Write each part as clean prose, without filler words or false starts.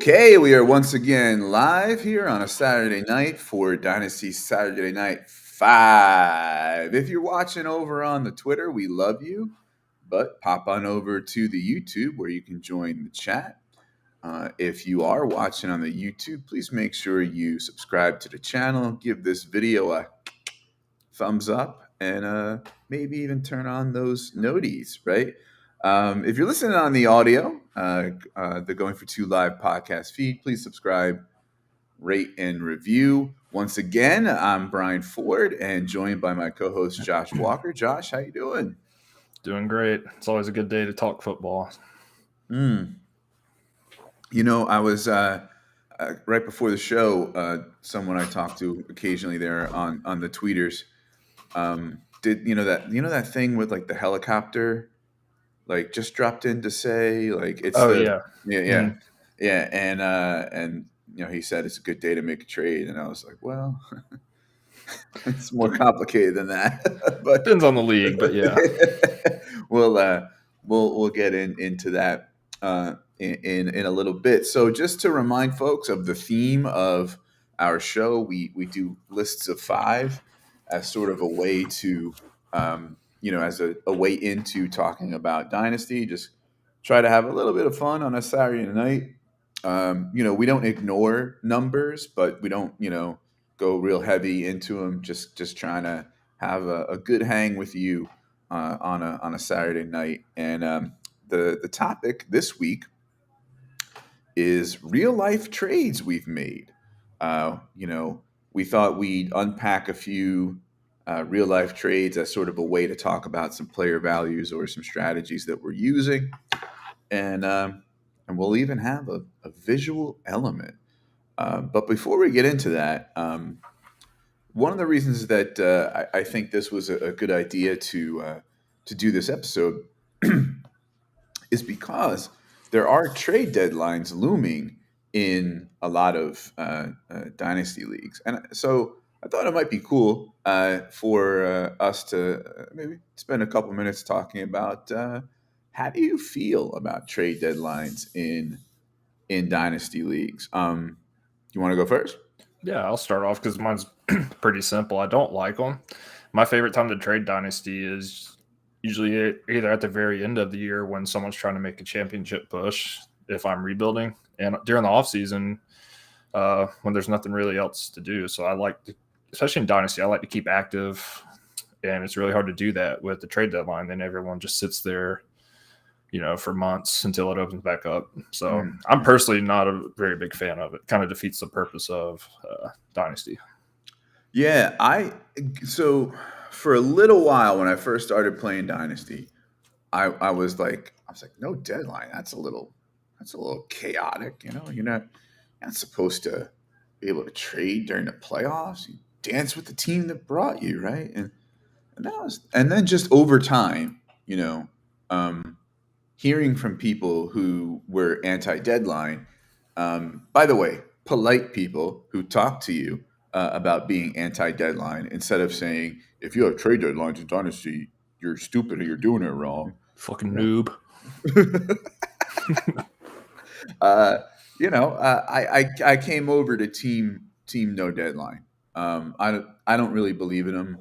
Okay, we are once again live here on a Saturday night for Dynasty Saturday Night 5. If you're watching over on the Twitter, we love you, but pop on over to the YouTube where you can join the chat. If you are watching on the YouTube, please make sure you subscribe to the channel, give this video a thumbs up, and maybe even turn on those noties, right? If you're listening on the audio, the Going for Two Live podcast feed, please subscribe, rate, and review. Once again, I'm Brian Ford and joined by my co-host Josh Walker. Josh, how you doing? Doing great. It's always a good day to talk football. You know, I was right before the show. Someone I talked to occasionally there on the tweeters did that thing with like the helicopter like just dropped in to say like it's Oh, the yeah. yeah yeah and he said it's a good day to make a trade, and I was like, well, it's more complicated than that. But Depends on the league, but yeah. we'll get into that in a little bit. So just to remind folks of the theme of our show, we do lists of five as sort of a way to as a way into talking about Dynasty. Just try to have a little bit of fun on a Saturday night. We don't ignore numbers, but we don't go real heavy into them. Just trying to have a good hang with you on a Saturday night. And the topic this week is real life trades we've made. We thought we'd unpack a few real life trades as sort of a way to talk about some player values or some strategies that we're using, and we'll even have a visual element. But before we get into that, one of the reasons that I think this was a good idea to do this episode is because there are trade deadlines looming in a lot of dynasty leagues, and so I thought it might be cool for us to maybe spend a couple minutes talking about how do you feel about trade deadlines in dynasty leagues. You want to go first? Yeah, I'll start off because mine's pretty simple. I don't like them. My favorite time to trade Dynasty is usually either at the very end of the year when someone's trying to make a championship push, if I'm rebuilding, and during the offseason when there's nothing really else to do. So I like to, especially in Dynasty, I like to keep active, and it's really hard to do that with the trade deadline. Then everyone just sits there for months until it opens back up. So I'm personally not a very big fan of it. Kind of defeats the purpose of Dynasty. Yeah, so for a little while when I first started playing Dynasty, I was like, no deadline. That's a little chaotic. You're not supposed to be able to trade during the playoffs. You dance with the team that brought you, right? And then just over time, hearing from people who were anti-deadline, by the way, polite people who talk to you about being anti-deadline instead of saying, if you have trade deadlines in Dynasty, you're stupid or you're doing it wrong. Fucking noob. I came over to team no deadline. I don't really believe in them.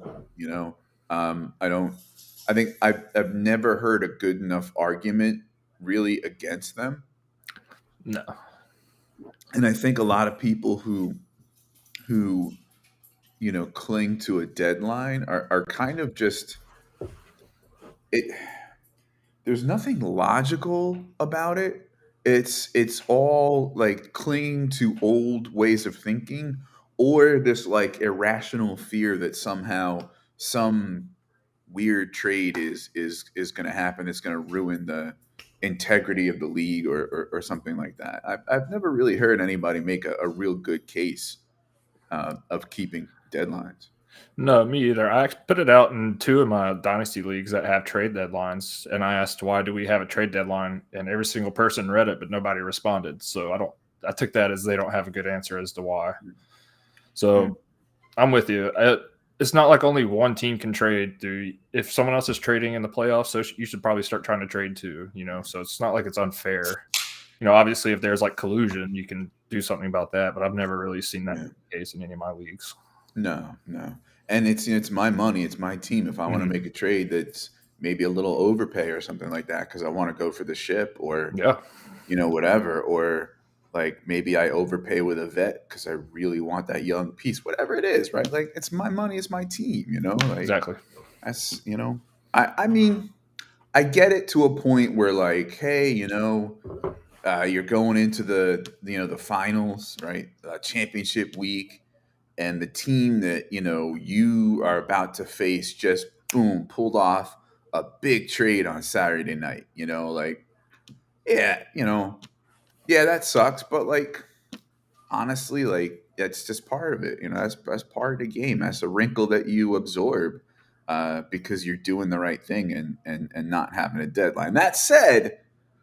I think I've never heard a good enough argument really against them. No. And I think a lot of people who cling to a deadline are kind of just it. There's nothing logical about it. It's all like clinging to old ways of thinking, or this like irrational fear that somehow some weird trade is going to happen. It's going to ruin the integrity of the league or something like that. I've never really heard anybody make a real good case of keeping deadlines. No, me either. I put it out in two of my Dynasty leagues that have trade deadlines, and I asked, why do we have a trade deadline? And every single person read it, but nobody responded. So I took that as they don't have a good answer as to why. So I'm with you. It's not like only one team can trade. If someone else is trading in the playoffs, so you should probably start trying to trade too. So it's not like it's unfair. Obviously, if there's like collusion, you can do something about that. But I've never really seen that Yeah. case in any of my leagues. No, no. And it's my money, it's my team. If I want to Mhm. make a trade that's maybe a little overpay or something like that because I want to go for the ship or Yeah, whatever, or like maybe I overpay with a vet because I really want that young piece, whatever it is, right? Like it's my money, it's my team, like exactly. that's, I mean, I get it to a point where like, hey, you're going into the finals, right? Championship week, and the team that you are about to face just boom pulled off a big trade on Saturday night. Like yeah, yeah, that sucks, but like honestly, like that's just part of it. That's part of the game. That's a wrinkle that you absorb because you're doing the right thing and not having a deadline. That said,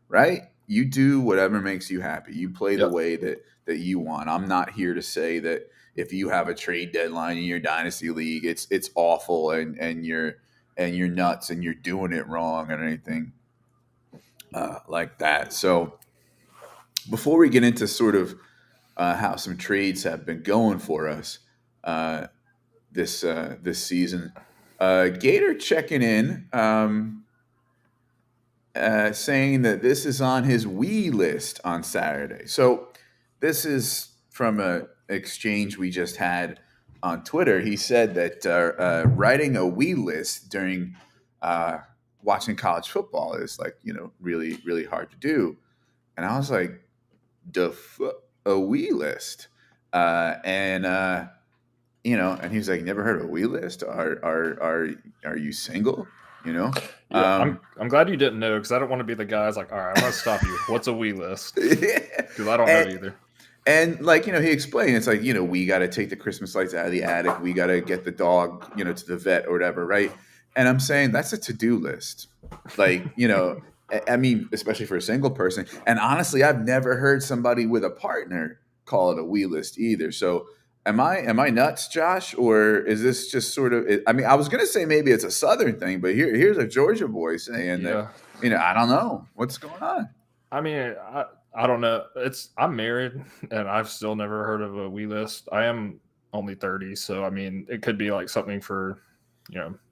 right? You do whatever makes you happy. You play the Yep. way that you want. I'm not here to say that if you have a trade deadline in your dynasty league, it's awful and you're nuts and you're doing it wrong or anything like that. So before we get into sort of how some trades have been going for us uh, this season, Gator checking in. Saying that this is on his we list on Saturday. So this is from a exchange we just had on Twitter. He said that writing a we list during uh, watching college football is like really really hard to do. And I was like, a we list, and he was like, never heard of a we list? Are you single? You know. Yeah, I'm Um, I'm glad you didn't know because I don't want to be the guy's like, all right, I'm gonna stop you. What's a we list? Because I don't know and, either. and like he explained, it's like we got to take the Christmas lights out of the attic, we got to get the dog to the vet or whatever, right? And I'm saying that's a to-do list, like I mean, especially for a single person. And honestly, I've never heard somebody with a partner call it a we list either. So am I nuts, Josh, or is this just sort of? I mean, I was gonna say maybe it's a Southern thing, but here's a Georgia boy saying that Yeah, I don't know what's going on. I mean, I don't know. I'm married and I've still never heard of a we list. I am only 30, so I mean, it could be like something for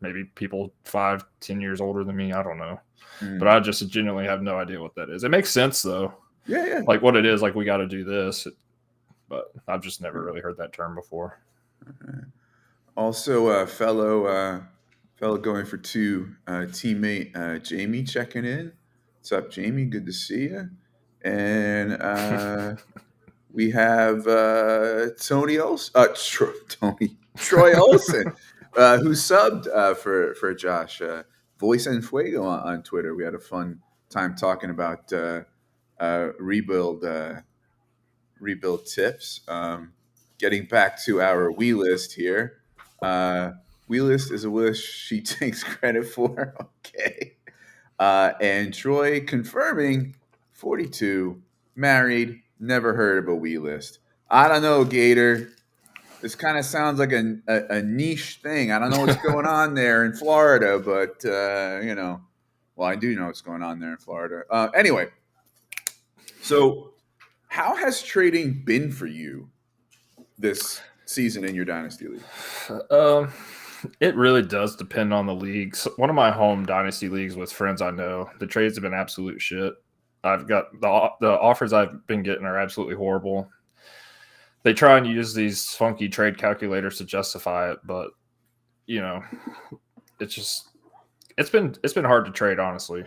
maybe people 5, 10 years older than me. I don't know, but Mm. I just genuinely have no idea what that is. It makes sense though, Yeah, yeah. like what it is. Like we got to do this, but I've just never really heard that term before. Also, fellow going for two, teammate Jamie checking in. What's up, Jamie? Good to see you. And we have Tony Olsen, Troy Olsen, who subbed for Josh. Voice and Fuego on Twitter. We had a fun time talking about rebuild tips. Getting back to our we list here. Uh, we list is a list she takes credit for. Okay. And Troy confirming 42, married, never heard of a we list. I don't know, Gator. This kind of sounds like a niche thing. I don't know what's going on there in Florida, but, well, I do know what's going on there in Florida. Anyway, so how has trading been for you this season in your dynasty league? Um, it really does depend on the leagues. One of my home dynasty leagues with friends I know, the trades have been absolute shit. I've got the offers I've been getting are absolutely horrible. They try and use these funky trade calculators to justify it, but you know, it's just it's been hard to trade. Honestly,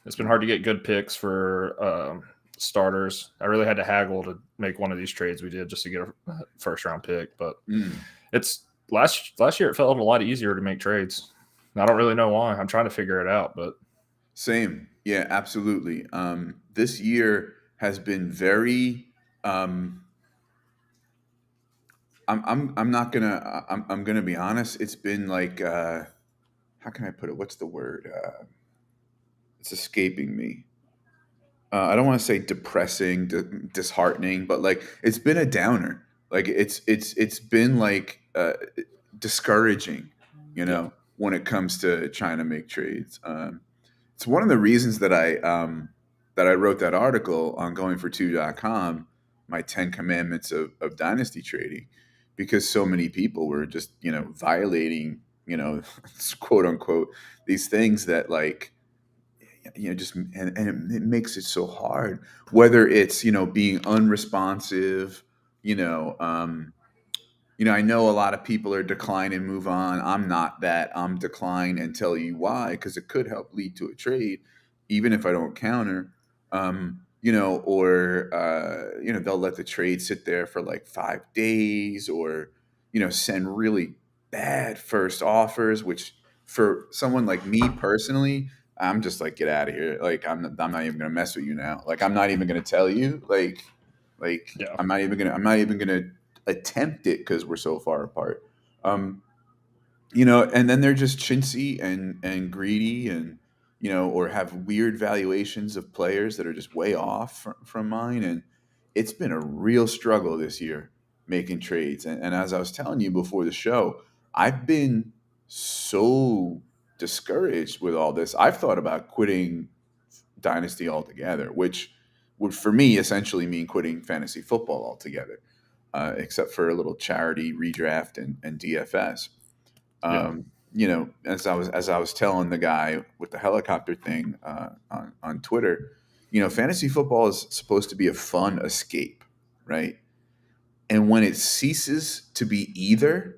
it's been hard to get good picks for starters. I really had to haggle to make one of these trades we did just to get a first round pick, but Mm, it's last year it felt a lot easier to make trades. I don't really know why. I'm trying to figure it out, but same. Yeah, absolutely. This year has been very. I'm not gonna. I'm gonna be honest. It's been like. How can I put it? What's the word? It's escaping me. I don't want to say depressing, disheartening, but like it's been a downer. Like it's been like discouraging, yeah, when it comes to trying to make trades. It's one of the reasons that I that I wrote that article on goingfor2.com, my 10 commandments of dynasty trading, because so many people were just, violating, quote unquote, these things that like, just, and it makes it so hard, whether it's, being unresponsive, you know, um, I know a lot of people are decline and move on. I'm not that. I'm decline and tell you why, because it could help lead to a trade, even if I don't counter. Or they'll let the trade sit there for like 5 days, or send really bad first offers, which for someone like me personally, I'm just like, get out of here. Like I'm not even gonna mess with you now. Like I'm not even gonna tell you. Like Yeah. I'm not even gonna attempt it because we're so far apart. Um, and then they're just chintzy and greedy, and or have weird valuations of players that are just way off from mine. And it's been a real struggle this year making trades. And as I was telling you before the show, I've been so discouraged with all this. I've thought about quitting Dynasty altogether, which would for me essentially mean quitting fantasy football altogether, except for a little charity redraft and DFS. Yeah. As I was telling the guy with the helicopter thing on Twitter, fantasy football is supposed to be a fun escape, right? And when it ceases to be either,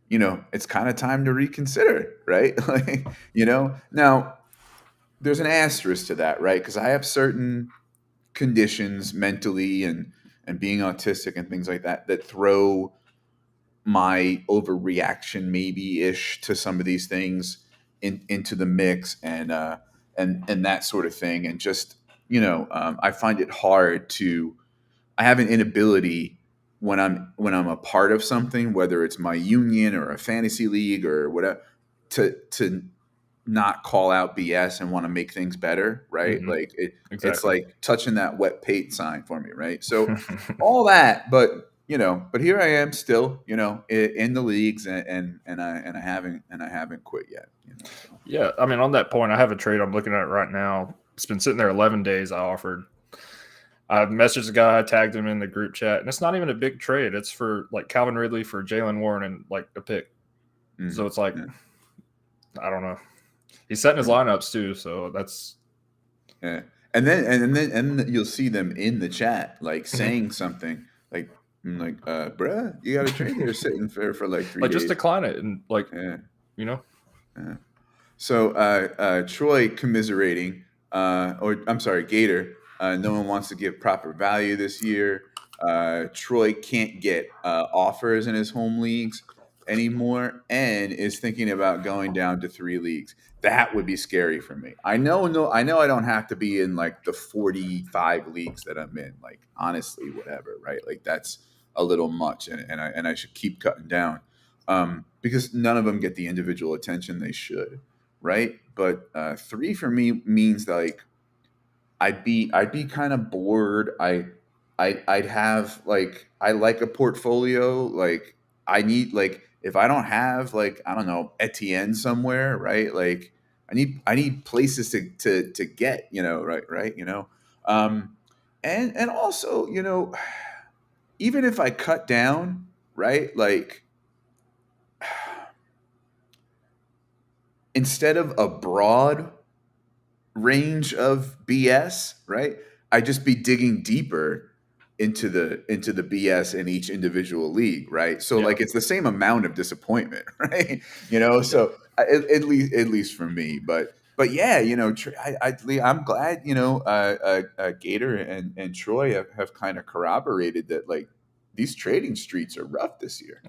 it's kind of time to reconsider, right? Like, now there's an asterisk to that, right? Because I have certain conditions mentally and being autistic and things like that that throw my overreaction maybe ish to some of these things into the mix, and that sort of thing. And just I find it hard to, I have an inability when I'm a part of something, whether it's my union or a fantasy league or whatever, to not call out BS and want to make things better, right? Hmm. Like it's Exactly. like touching that wet paint sign for me, right? So all that, but here I am still, in the leagues, and I haven't quit yet, so. Yeah, I mean, on that point, I have a trade I'm looking at right now. It's been sitting there 11 days. I messaged the guy, tagged him in the group chat, and it's not even a big trade. It's for like Calvin Ridley for Jalen Warren and like a pick. So Mhm. it's like, Yeah, I don't know. He's setting his yeah, lineups too, so that's yeah. And then you'll see them in the chat like saying something like, bruh, you got a trade there sitting for like three like just days. decline it and like, Yeah, you know, yeah. So Troy commiserating, or I'm sorry, Gator. No one wants to give proper value this year. Troy can't get offers in his home leagues anymore, and is thinking about going down to 3 leagues. That would be scary for me. I know, no, I know I don't have to be in like the 45 leagues that I'm in. Like honestly, whatever, right? Like that's a little much, and I should keep cutting down, because none of them get the individual attention they should, right? But 3 for me means like I'd be kind of bored. I'd have like, I like a portfolio. Like I need, like, if I don't have, like, I don't know, Etienne somewhere, right? Like I need places to get, right, um and also, even if I cut down, right, like instead of a broad range of BS, right? I just be digging deeper into the BS in each individual league, right? So yeah, like it's the same amount of disappointment, right? yeah. So at least for me, but yeah, I'm glad, Gator and Troy have kind of corroborated that, like, these trading streets are rough this year.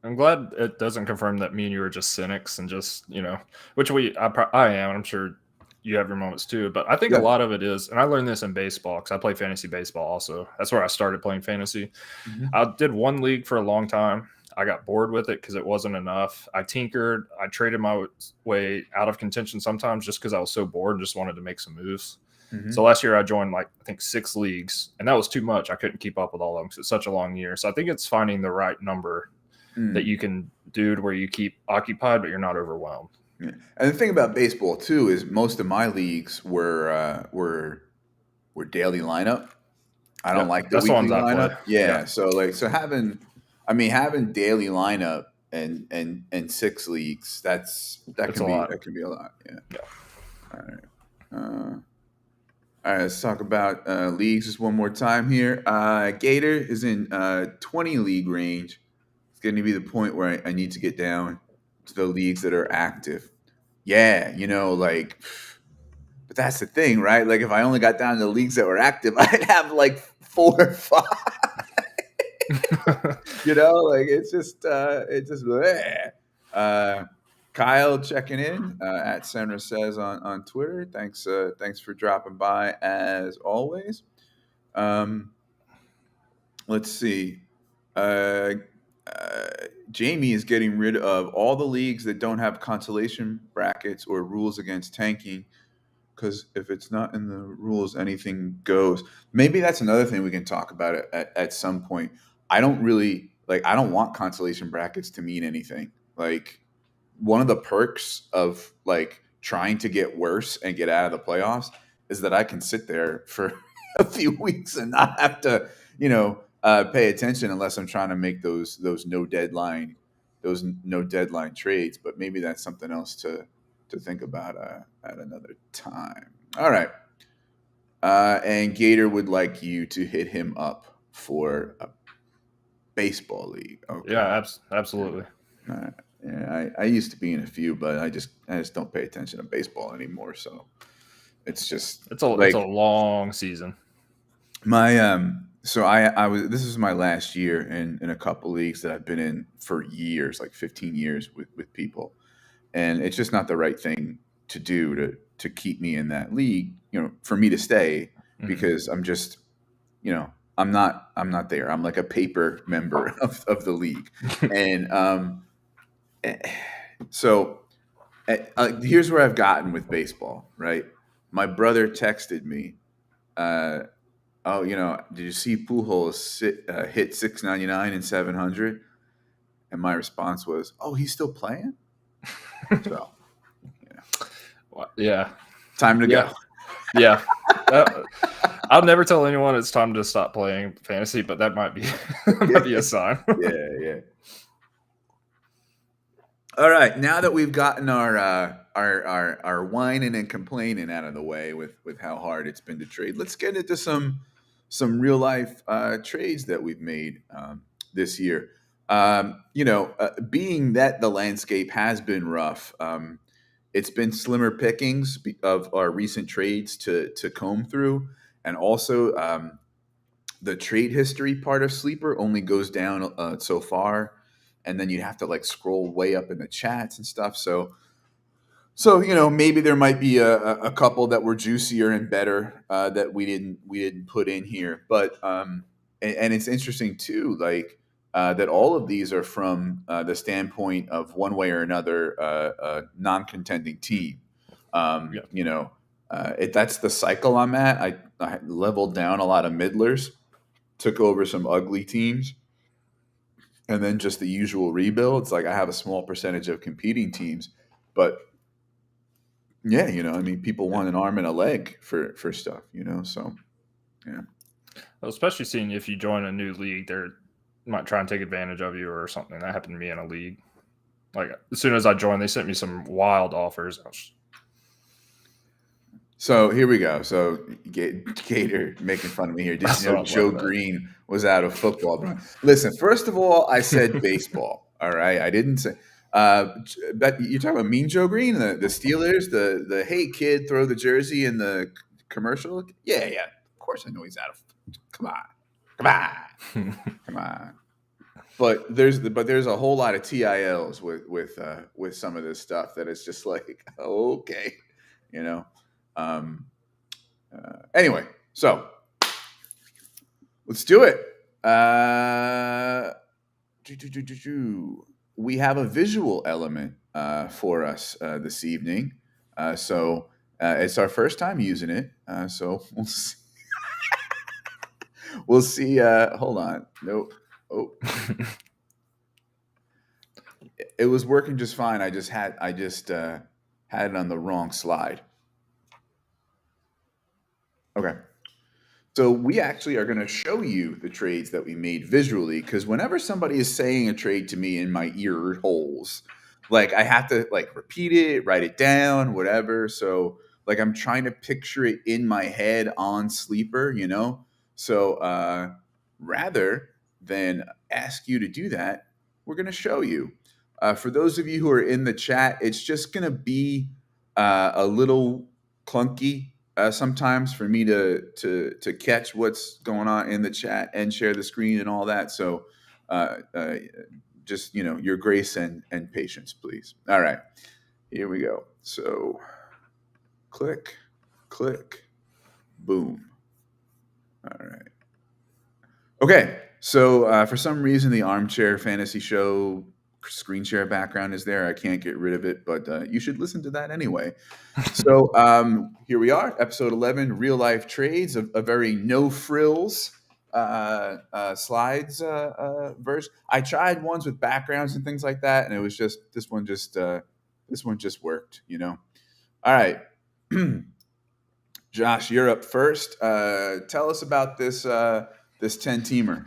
I'm glad it doesn't confirm that me and you are just cynics and just, which I am. And I'm sure you have your moments too. But I think a Yeah. lot of it is, and I learned this in baseball because I play fantasy baseball also. That's where I started playing fantasy. Mhm. I did one league for a long time. I got bored with it because it wasn't enough. I tinkered. I traded my way out of contention sometimes just because I was so bored and just wanted to make some moves. So Mhm. last year I joined like I think 6 leagues, and that was too much. I couldn't keep up with all of them because it's such a long year. So I think it's finding the right number that Mm. you can do to where you keep occupied, but you're not overwhelmed. Yeah. And the thing about baseball too is most of my leagues were daily lineup. I don't Yep, like the that's the weekly ones I play. lineup. Yeah, Yeah, so having, I mean, having daily lineup and six leagues, it's a lot. that can be a lot. Yeah. Yeah, All right. All right. Let's talk about leagues just one more time here. Gator is in 20 league range. It's going to be the point where I need to get down to the leagues that are active. Yeah, but that's the thing, right? Like if I only got down to the leagues that were active, I'd have like 4 or 5. Like it's just bleh. Uh, Kyle checking in at Sandra says on Twitter. Thanks for dropping by as always. Um, let's see. Uh, uh, Jamie is getting rid of all the leagues that don't have consolation brackets or rules against tanking, because if it's not in the rules, anything goes. Maybe that's another thing we can talk about at some point. I don't want consolation brackets to mean anything. Like one of the perks of like trying to get worse and get out of the playoffs is that I can sit there for a few weeks and not have to, pay attention unless I'm trying to make those no deadline trades. But maybe that's something else to think about at another time. All right. And Gator would like you to hit him up for a baseball league. Okay. yeah, Yeah. absolutely. All right. Yeah, I used to be in a few, but I just don't pay attention to baseball anymore. So it's just It's a like long season. my so I was this is my last year in a couple leagues that I've been in for years, like 15 years with people. And it's just not the right thing to do to keep me in that league, for me to stay, Mhm. because I'm not there. I'm like a paper member of the league. And eh, so here's where I've gotten with baseball, right? My brother texted me, uh, oh, did you see Pujols hit 699 and 700? And my response was, oh, he's still playing? So, Yeah, time to yeah, go. yeah. I'll never tell anyone it's time to stop playing fantasy, but that might be that might be a sign. Yeah, yeah. All right. Now that we've gotten our whining and complaining out of the way with how hard it's been to trade, let's get into some real life trades that we've made this year. Being that the landscape has been rough, it's been slimmer pickings of our recent trades to comb through, and also the trade history part of Sleeper only goes down so far, and then you have to like scroll way up in the chats and stuff. So maybe there might be a couple that were juicier and better that we didn't put in here, but and it's interesting too, like that all of these are from the standpoint of one way or another a non-contending team. Yeah, That's the cycle I'm at. I leveled down a lot of middlers, took over some ugly teams, and then just the usual rebuilds. Like I have a small percentage of competing teams, but yeah, I mean, people yeah. want an arm and a leg for stuff, so yeah. Well, especially seeing if you join a new league, they might try and take advantage of you or something. That happened to me in a league. Like as soon as I joined, they sent me some wild offers. So here we go. So Gator making fun of me here. Did you That's know what I Joe love that. Green was out of football, bro? Listen, first of all, I said baseball. All right, I didn't say. But you're talking about Mean Joe Green, the Steelers, the hey kid, throw the jersey in the commercial. Yeah, yeah. Of course, I know he's out of. Come on, come on, come on. But there's a whole lot of TILs with some of this stuff that it's just like okay, you know. Um, anyway, so let's do it. We have a visual element for us this evening, so it's our first time using it. So we'll see. We'll see. Hold on. Nope. Oh, it was working just fine. I just had had it on the wrong slide. Okay. So we actually are going to show you the trades that we made visually because whenever somebody is saying a trade to me in my ear holes, like I have to like repeat it, write it down, whatever. So like I'm trying to picture it in my head on sleeper, you know. So rather than ask you to do that, we're going to show you. For those of you who are in the chat, it's just going to be a little clunky sometimes for me to catch what's going on in the chat and share the screen and all that. So uh, uh, just your grace and patience, please. All right, here we go. So click, click, boom. All right. Okay. So for some reason, the Armchair Fantasy Show screen share background is there. I can't get rid of it, but you should listen to that anyway. So here we are, episode 11, real life trades, a very no frills slides version. I tried ones with backgrounds and things like that, and it was just this one just worked, you know. All right, Josh, you're up first. Tell us about this 10-teamer.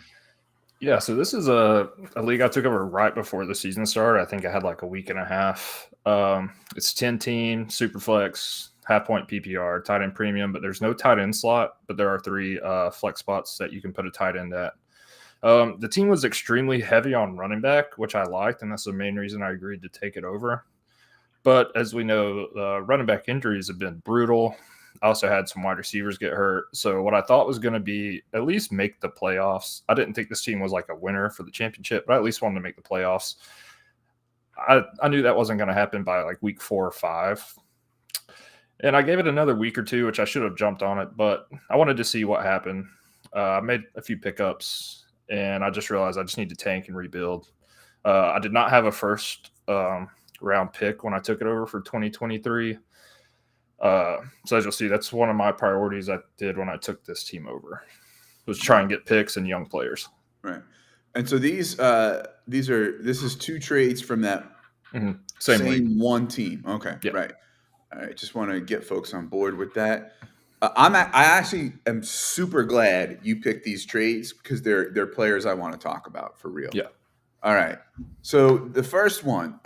Yeah, so this is a league I took over right before the season started. I think I had like a week and a half. It's 10-team, super flex, half point PPR, tight end premium, but there's no tight end slot, but there are 3 flex spots that you can put a tight end at. The team was extremely heavy on running back, which I liked, and that's the main reason I agreed to take it over. But as we know, running back injuries have been brutal. I also had some wide receivers get hurt. So what I thought was going to be at least make the playoffs. I didn't think this team was like a winner for the championship, but I at least wanted to make the playoffs. I knew that wasn't going to happen by like week 4 or 5. And I gave it another week or two, which I should have jumped on it, but I wanted to see what happened. I made a few pickups, and I just realized I just need to tank and rebuild. I did not have a first round pick when I took it over for 2023. So as you'll see, that's one of my priorities I did when I took this team over, was try and get picks and young players. Right. And so this is 2 trades from that Same one team. Okay. Yeah. Right. All right. Just want to get folks on board with that. I actually am super glad you picked these trades because they're players I want to talk about for real. Yeah. All right. So the first one,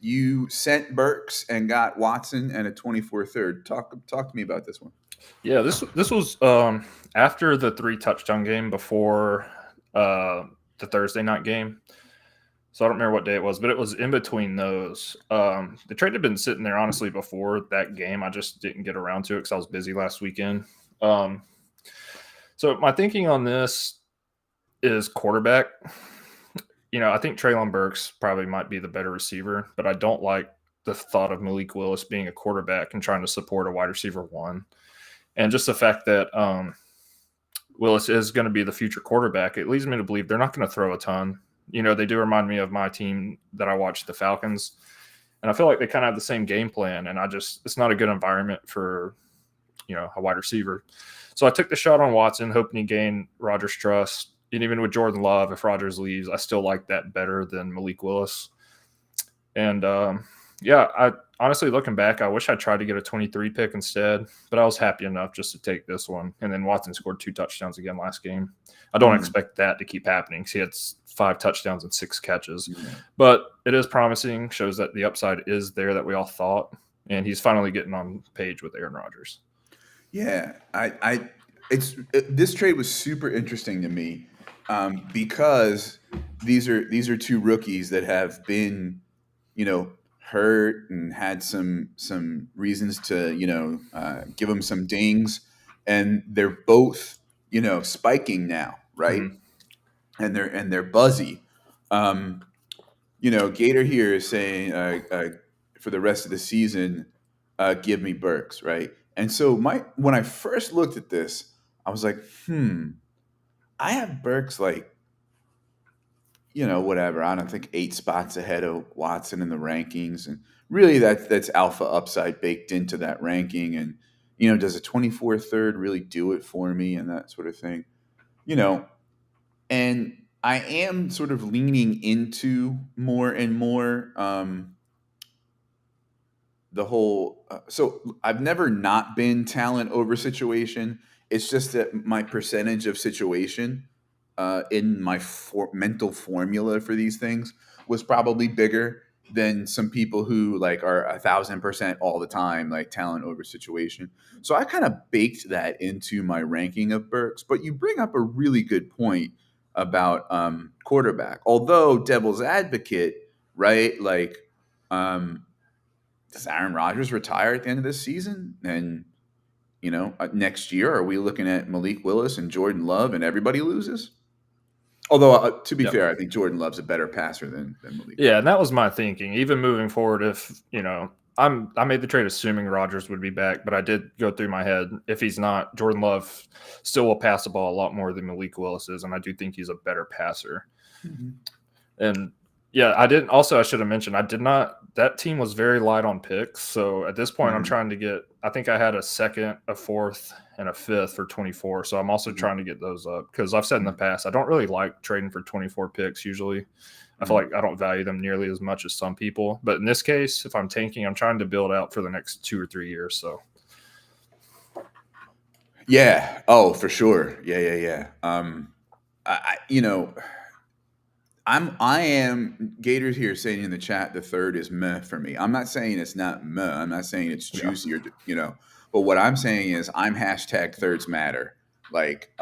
you sent Burks and got Watson and a 24 third. Talk to me about this one. Yeah, this was after the 3 touchdown game before the Thursday night game. So I don't remember what day it was, but it was in between those. The trade had been sitting there honestly before that game. I just didn't get around to it because I was busy last weekend. So my thinking on this is quarterback. I think Treylon Burks probably might be the better receiver, but I don't like the thought of Malik Willis being a quarterback and trying to support a wide receiver 1. And just the fact that Willis is going to be the future quarterback, it leads me to believe they're not going to throw a ton. They do remind me of my team that I watched, the Falcons. And I feel like they kind of have the same game plan. And it's not a good environment for, a wide receiver. So I took the shot on Watson, hoping he gained Rodgers' trust. And even with Jordan Love, if Rodgers leaves, I still like that better than Malik Willis. And I honestly, looking back, I wish I tried to get a 23 pick instead, but I was happy enough just to take this one. And then Watson scored 2 touchdowns again last game. I don't expect that to keep happening because he had 5 touchdowns and 6 catches. But it is promising, shows that the upside is there that we all thought. And he's finally getting on page with Aaron Rodgers. Yeah, this trade was super interesting to me because these are 2 rookies that have been, hurt and had some reasons to give them some dings, and they're both spiking now, right? Mm-hmm. And they're buzzy. Gator here is saying for the rest of the season, give me Burks, right? And so when I first looked at this, I was like, I have Burks like, whatever. I don't think 8 spots ahead of Watson in the rankings. And really that's alpha upside baked into that ranking. And, does a 24 third really do it for me and that sort of thing? And I am sort of leaning into more and more the whole. So I've never not been talent over situation. It's just that my percentage of situation in my mental formula for these things was probably bigger than some people who like are 1,000% all the time, like talent over situation. So I kind of baked that into my ranking of Burks. But you bring up a really good point about quarterback. Although devil's advocate, right? Like, does Aaron Rodgers retire at the end of this season? And next year, are we looking at Malik Willis and Jordan Love and everybody loses? Although, to be Yep. fair, I think Jordan Love's a better passer than Malik. Yeah, and that was my thinking. Even moving forward, if I made the trade assuming Rodgers would be back, but I did go through my head. If he's not, Jordan Love still will pass the ball a lot more than Malik Willis is, and I do think he's a better passer. Mm-hmm. And yeah, I didn't. Also, I should have mentioned I did not. That team was very light on picks, so at this point, I'm trying to get. I think I had a second, a fourth, and a fifth for 24. So I'm also trying to get those up because I've said in the past I don't really like trading for 24 picks. Usually, I feel like I don't value them nearly as much as some people. But in this case, if I'm tanking, I'm trying to build out for the next 2 or 3 years. So. Yeah. Oh, for sure. Yeah. I am Gators here saying in the chat the third is meh for me. I'm not saying it's not meh. I'm not saying it's juicy or but what I'm saying is I'm hashtag thirds matter. Like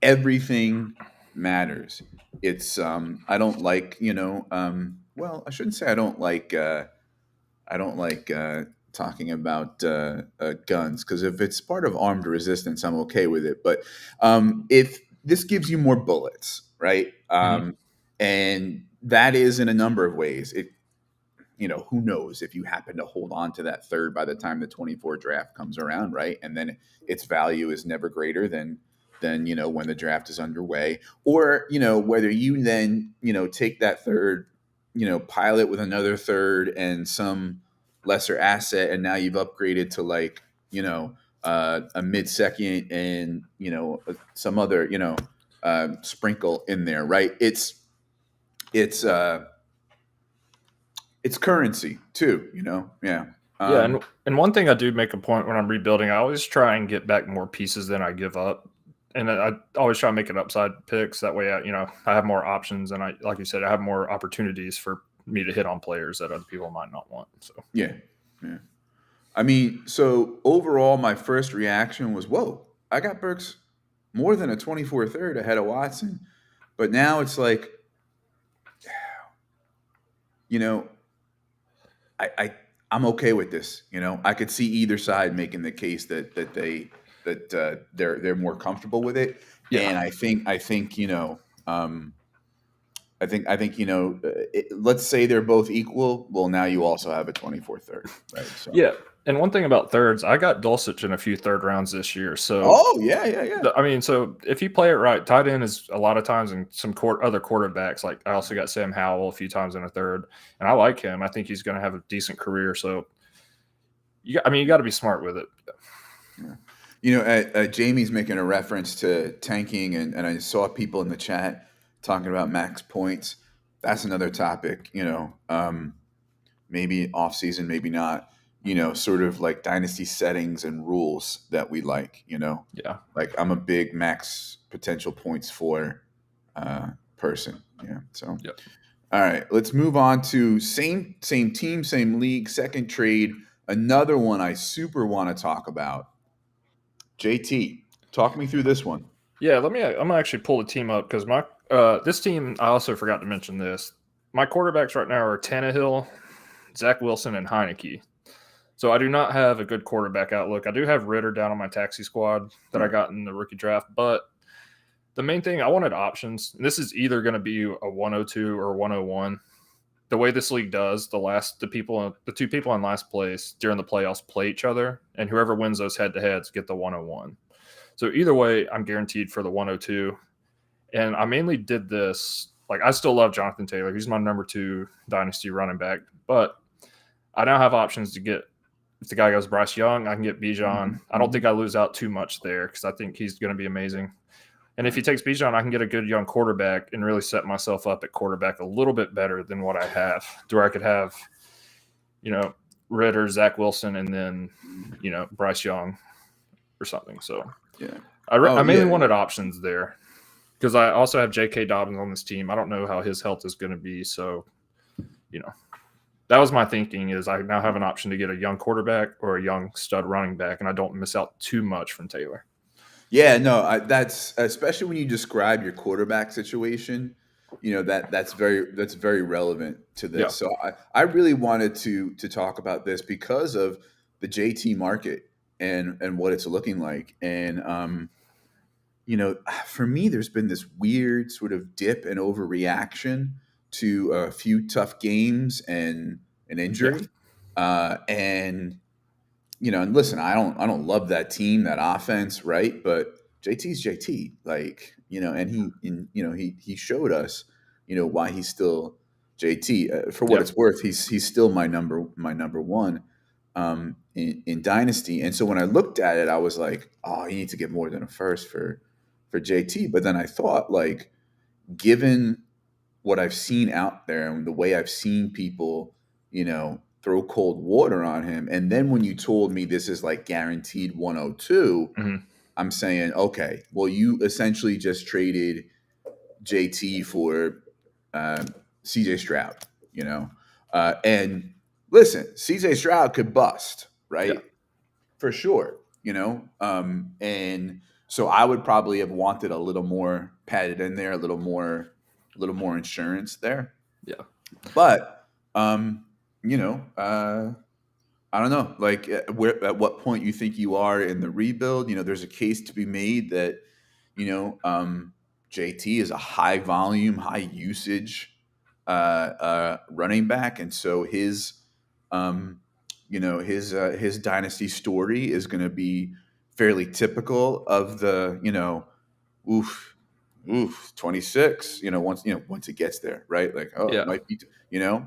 everything matters. It's I don't like well, I shouldn't say I don't like talking about guns, because if it's part of armed resistance, I'm okay with it. But if this gives you more bullets, right? And that is in a number of ways. It, who knows if you happen to hold on to that third by the time the 24 draft comes around, right? And then its value is never greater than when the draft is underway, or whether you then take that third, pile it with another third and some lesser asset, and now you've upgraded to like a mid second and some other sprinkle in there, right? It's currency too, yeah. Yeah, and one thing I do make a point when I'm rebuilding, I always try and get back more pieces than I give up, and I always try and make it upside picks. That way, I have more options, and like you said, I have more opportunities for me to hit on players that other people might not want. So yeah. I mean, so overall, my first reaction was, "Whoa, I got Burks more than a 24 third ahead of Watson," but now it's like, I'm okay with this. I could see either side making the case that they're more comfortable with it. Yeah. And I think let's say they're both equal. Well, now you also have a 24 third, right? So. Yeah. And one thing about thirds, I got Dulcich in a few third rounds this year. So, oh yeah. I mean, so if you play it right, tight end is a lot of times in some other quarterbacks. Like I also got Sam Howell a few times in a third, and I like him. I think he's going to have a decent career. So, you got to be smart with it. Yeah. Jamie's making a reference to tanking, and I saw people in the chat talking about max points. That's another topic. Maybe off season, maybe not. Sort of like dynasty settings and rules that we like, Yeah. Like I'm a big max potential points for person. Yeah. So, yep. All right, let's move on to same team, same league, second trade. Another one I super want to talk about. JT, talk me through this one. Yeah, I'm gonna actually pull the team up because my this team, I also forgot to mention this. My quarterbacks right now are Tannehill, Zach Wilson, and Heineke. So I do not have a good quarterback outlook. I do have Ritter down on my taxi squad that I got in the rookie draft, but the main thing, I wanted options. And this is either going to be a 102 or 101. The way this league does, the two people in last place during the playoffs play each other, and whoever wins those head-to-heads get the 101. So either way, I'm guaranteed for the 102. And I mainly did this. Like, I still love Jonathan Taylor. He's my number 2 dynasty running back, but I now have options to get. If the guy goes Bryce Young, I can get Bijan. I don't think I lose out too much there because I think he's going to be amazing. And if he takes Bijan, I can get a good young quarterback and really set myself up at quarterback a little bit better than what I have, to where I could have, Ritter, Zach Wilson, and then, Bryce Young or something. So Yeah. I Oh mainly yeah. wanted options there because I also have J.K. Dobbins on this team. I don't know how his health is going to be. So, that was my thinking is I now have an option to get a young quarterback or a young stud running back, and I don't miss out too much from Taylor. Yeah, no, that's especially when you describe your quarterback situation. That's very relevant to Yeah. this. So I really wanted to talk about this because of the JT market and what it's looking like. And for me, there's been this weird sort of dip and overreaction to a few tough games and an Yeah. injury. And and listen, I don't love that team, that offense, right? But JT's JT, like, he showed us, why he's still JT. For what Yeah. it's worth, he's still my number one in Dynasty. And so when I looked at it, I was like, oh, you need to get more than a first for JT. But then I thought, like, given what I've seen out there and the way I've seen people, throw cold water on him. And then when you told me this is like guaranteed 102, Mm-hmm. I'm saying, okay, well, you essentially just traded JT for CJ Stroud, and listen, CJ Stroud could bust, Yeah. right? For sure, and so I would probably have wanted a little more padded in there, a little more insurance there. Yeah. But I don't know, like where at what point you think you are in the rebuild. There's a case to be made that you know JT is a high volume, high usage running back, and so um, his dynasty story is going to be fairly typical of the oof, 26, once it gets there, right? Like, oh, it Yeah. might be,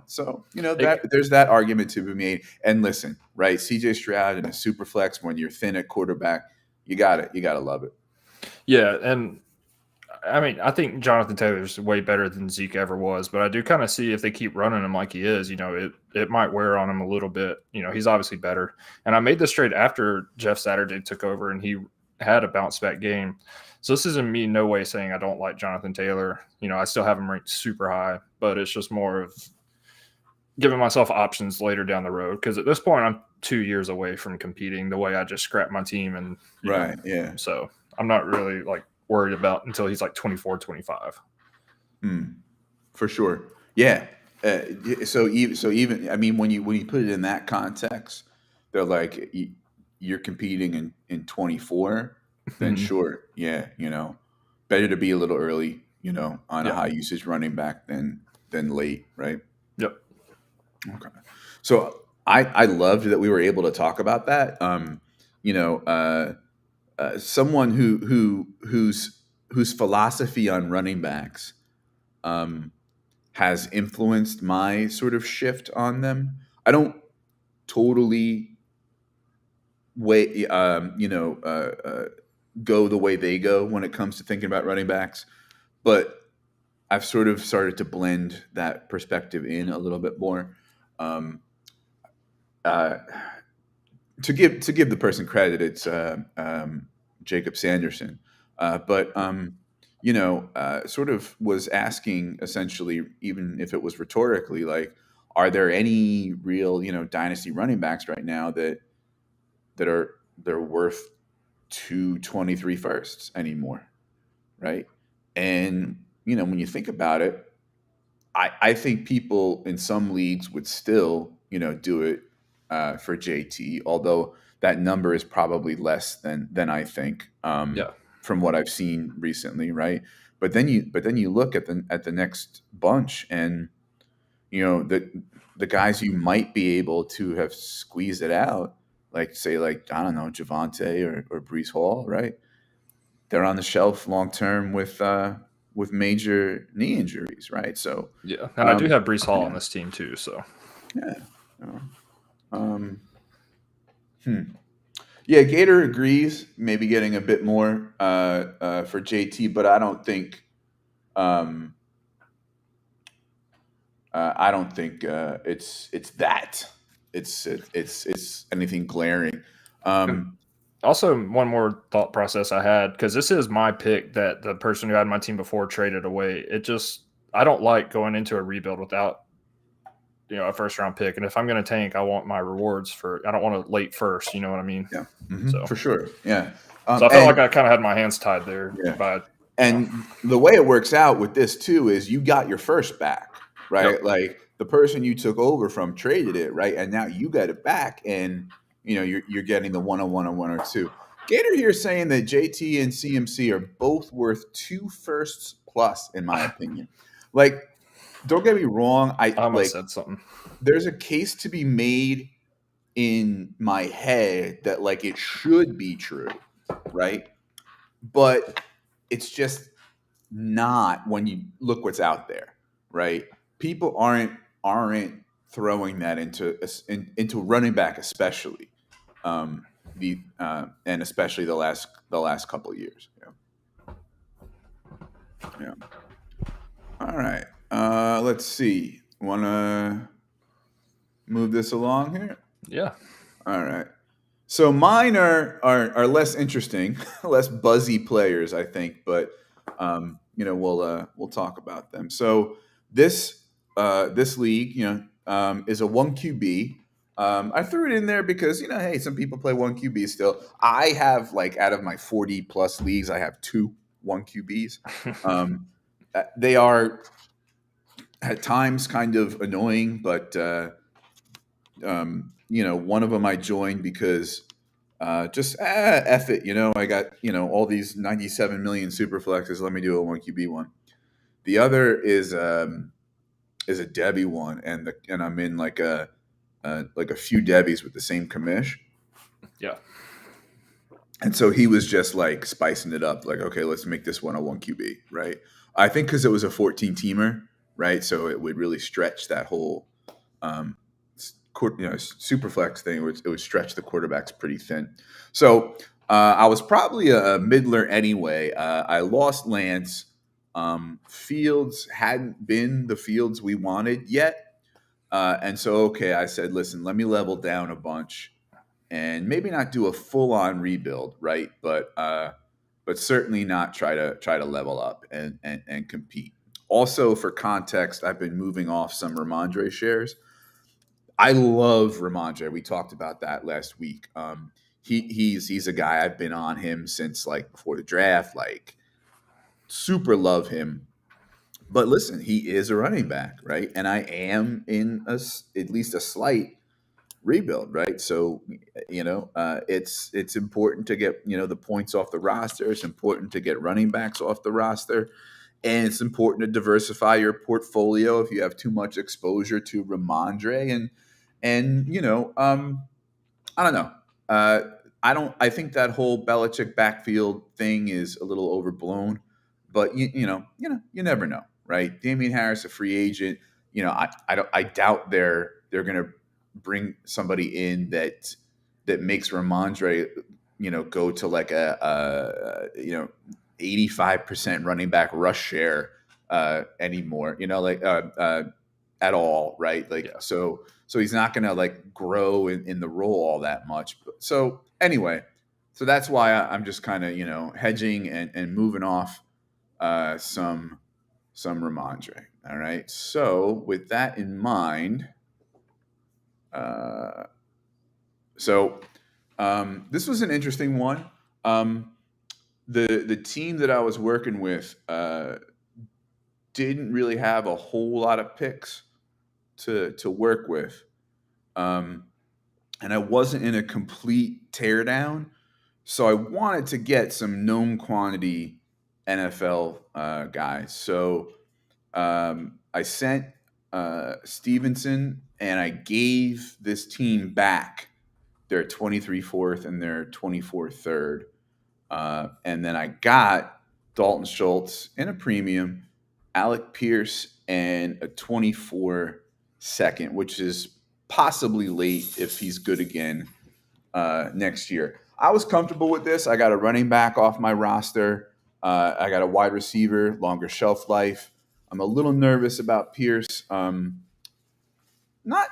so, It, that there's that argument to be made. And listen, right? CJ Stroud in a super flex when you're thin at quarterback, you got it. You got to love it. yeah. And I mean, I think Jonathan Taylor's way better than Zeke ever was, but I do kind of see if they keep running him like he is, it might wear on him a little bit. He's obviously better. And I made this trade after Jeff Saturday took over and he had a bounce back game. So this isn't me no way saying I don't like Jonathan Taylor. I still have him ranked super high, but it's just more of giving myself options later down the road. Because at this point, I'm 2 years away from competing the way I just scrapped my team. And, Right. Yeah. so I'm not really like worried about until he's like 24, 25. For sure. Yeah. So even I mean when you put it in that context, they're like you're competing in 24, then sure, yeah, better to be a little early, on a Yeah. high usage running back than late, right? Yep. Okay. So I loved that we were able to talk about that. Someone whose philosophy on running backs um, has influenced my sort of shift on them. I don't totally way go the way they go when it comes to thinking about running backs, but I've sort of started to blend that perspective in a little bit more. Um, uh, to give the person credit, it's Jacob Sanderson, but sort of was asking essentially, even if it was rhetorically, like, are there any real dynasty running backs right now that are they're worth 223 firsts anymore, right? And when you think about it, I think people in some leagues would still, do it for JT, although that number is probably less than I think Yeah. from what I've seen recently, right? But then you look at the next bunch, and the guys you might be able to have squeezed it out, like say like I don't know Javante or Brees Hall, right? They're on the shelf long term with major knee injuries, right? So Yeah. And I do um, have Brees Hall on yeah, this team too. So yeah, uh, um, hmm. Yeah, Gator agrees. Maybe getting a bit more for JT, but I don't think. Um, I don't think it's that. It's anything glaring. And Um, also, one more thought process I had, because this is my pick that the person who had my team before traded away. It just, I don't like going into a rebuild without a first round pick. And if I'm going to tank, I want my rewards for. I don't want a late first. You know what I mean? yeah, So for sure. Yeah, so I felt like and I kind of had my hands tied there yeah, by and the way it works out with this too is you got your first back, Yep. right? Like the person you took over from traded it, right? And now you got it back, and you're getting the 101 and 102. Gator here saying that JT and CMC are both worth 2 firsts plus, in my opinion. Like, don't get me wrong, I almost like said something. there's a case to be made in my head that like it should be true, right? But it's just not when you look what's out there, right? People aren't throwing that into running back, especially and especially the last couple of years. Yeah. All right. Let's see. Want to move this along here? Yeah. All right. So mine are less interesting, less buzzy players, I think, but we'll talk about them. So this league, is a one QB. I threw it in there because hey, some people play one QB still. I have like out of my 40 plus leagues, I have two one QBs. They are at times kind of annoying, but one of them I joined because just F it. I got all these 97 million super flexes. Let me do a one QB one. The other is a Debbie one, and I'm in like a few Debbies with the same commish. Yeah. And so he was just like spicing it up, like, okay, let's make this one a one QB, right? I think because it was a 14 teamer, right? So it would really stretch that whole um, super flex thing. It would stretch the quarterbacks pretty thin. So I was probably a middler anyway. I lost Lance. Fields hadn't been the Fields we wanted yet. And so, okay, I said, listen, let me level down a bunch and maybe not do a full on rebuild, right? But certainly not try to level up and compete. Also, for context, I've been moving off some Ramondre shares. I love Ramondre. We talked about that last week. He's a guy I've been on him since like before the draft. Like super love him. But listen, he is a running back, right? And I am in at least a slight rebuild, right? So it's important to get the points off the roster. It's important to get running backs off the roster, and it's important to diversify your portfolio if you have too much exposure to Ramondre and I don't know. Uh, I don't. I think that whole Belichick backfield thing is a little overblown, but you never know, right? Damian Harris, a free agent. I doubt they're going to bring somebody in that makes Ramondre, go to like a 85% running back rush share anymore. At all, right? Like Yeah. so he's not going to like grow in the role all that much. So anyway, so that's why I'm just kind of hedging and moving off some Ramondre. All right. So with that in mind, uh, this was an interesting one. Um, the team that I was working with didn't really have a whole lot of picks to work with. Um, and I wasn't in a complete teardown. So I wanted to get some known quantity NFL guys. So I sent Stevenson and I gave this team back their 23 fourth and their 24 third. And then I got Dalton Schultz in a premium, Alec Pierce, and a 24 second, which is possibly late if he's good again next year. I was comfortable with this. I got a running back off my roster. I got a wide receiver, longer shelf life. I'm a little nervous about Pierce. Not